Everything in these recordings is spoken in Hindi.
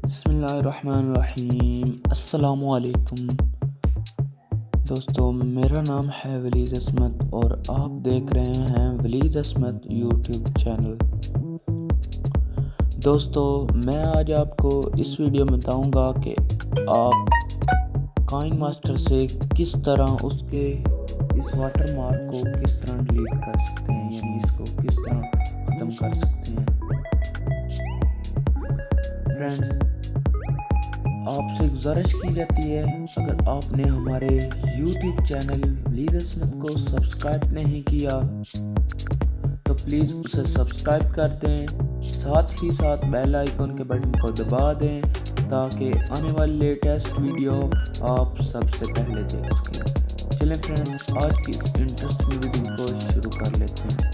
बिस्मिल्लाहिर्रहमानिर्रहीम। अस्सलामुअलैकुम दोस्तों, मेरा नाम है वलीद असमत और आप देख रहे हैं वलीद असमत यूट्यूब चैनल। दोस्तों, मैं आज आपको इस वीडियो में बताऊंगा कि आप काइनमास्टर से किस तरह उसके इस वाटरमार्क को किस तरह डिलीट कर सकते हैं, यानी इसको किस तरह ख़त्म कर सकते हैं। फ्रेंड्स, आपसे गुजारिश की जाती है, अगर आपने हमारे YouTube चैनल वलीद असमत को सब्सक्राइब नहीं किया तो प्लीज़ उसे सब्सक्राइब कर दें, साथ ही साथ बेल आइकन के बटन को दबा दें ताकि आने वाली लेटेस्ट वीडियो आप सबसे पहले देख सकें। चलें फ्रेंड्स, आज की इस इंटरेस्टिंग वीडियो को शुरू कर लेते हैं।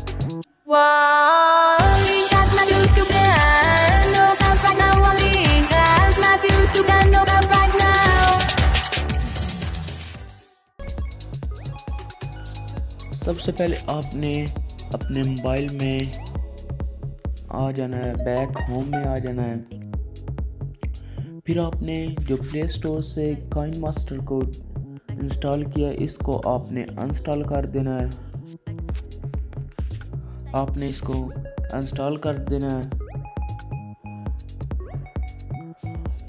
सबसे पहले आपने अपने मोबाइल में आ जाना है, बैक होम में आ जाना है। फिर आपने जो प्ले स्टोर से काइनमास्टर को इंस्टॉल किया, इसको आपने अनइंस्टॉल कर देना है। आपने इसको अनइंस्टॉल कर देना है।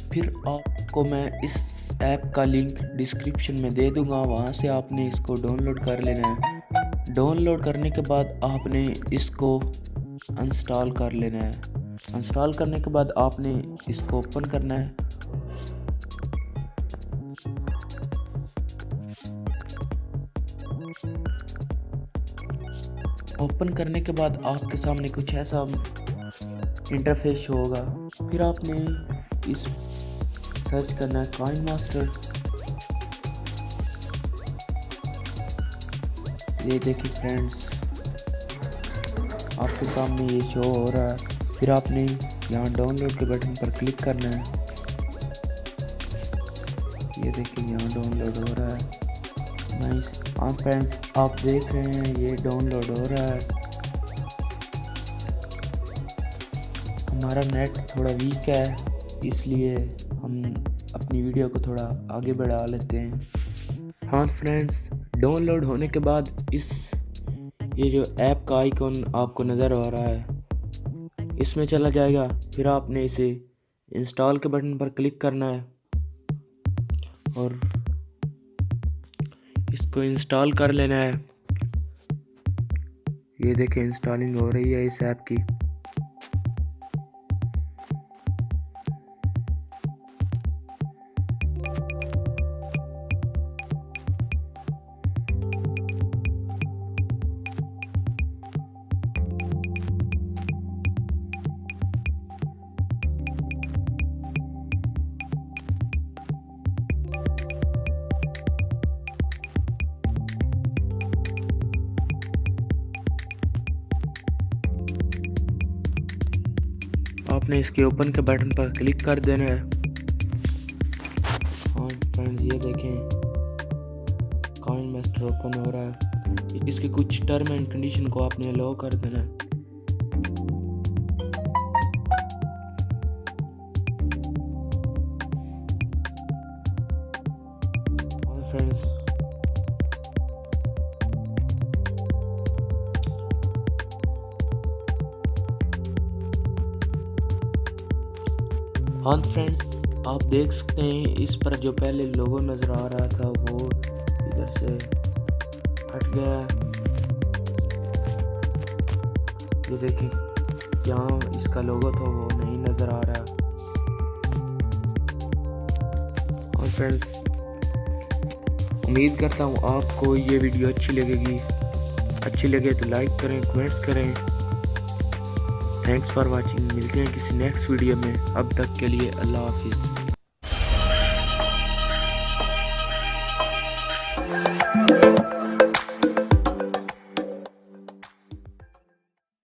फिर आपको मैं इस ऐप का लिंक डिस्क्रिप्शन में दे दूंगा, वहाँ से आपने इसको डाउनलोड कर लेना है। डाउनलोड करने के बाद आपने इसको इंस्टॉल कर लेना है। इंस्टॉल करने के बाद आपने इसको ओपन करना है। ओपन करने के बाद आपके सामने कुछ ऐसा इंटरफेस होगा। फिर आपने इस सर्च करना है काइनमास्टर। ये देखिए फ्रेंड्स, आपके सामने ये शो हो रहा है। फिर आपने यहाँ डाउनलोड के बटन पर क्लिक करना है। ये देखिए यहाँ डाउनलोड हो रहा है। हाँ फ्रेंड्स, आप देख रहे हैं ये डाउनलोड हो रहा है। हमारा नेट थोड़ा वीक है, इसलिए हम अपनी वीडियो को थोड़ा आगे बढ़ा लेते हैं। हाँ फ्रेंड्स, डाउनलोड होने के बाद ये जो ऐप का आइकॉन आपको नज़र आ रहा है, इसमें चला जाएगा। फिर आपने इसे इंस्टॉल के बटन पर क्लिक करना है और इसको इंस्टॉल कर लेना है। ये देखिए इंस्टॉलिंग हो रही है इस ऐप की। आपने इसके ओपन के बटन पर क्लिक कर देना है। हाँ फ्रेंड्स, ये देखें काइनमास्टर ओपन हो रहा है। इसके कुछ टर्म एंड कंडीशन को आपने अलाउ कर देना है। हाँ फ्रेंड्स, हाँ फ्रेंड्स, आप देख सकते हैं इस पर जो पहले लोगो नज़र आ रहा था वो इधर से हट गया। ये देखें, जहाँ इसका लोगो था वो नहीं नज़र आ रहा। और फ्रेंड्स, उम्मीद करता हूँ आपको ये वीडियो अच्छी लगेगी। अच्छी लगे तो लाइक करें, कमेंट्स करें। Thanks for watching. मिलते हैं किसी नेक्स्ट वीडियो में। अब तक के लिए अल्लाह हाफिज़।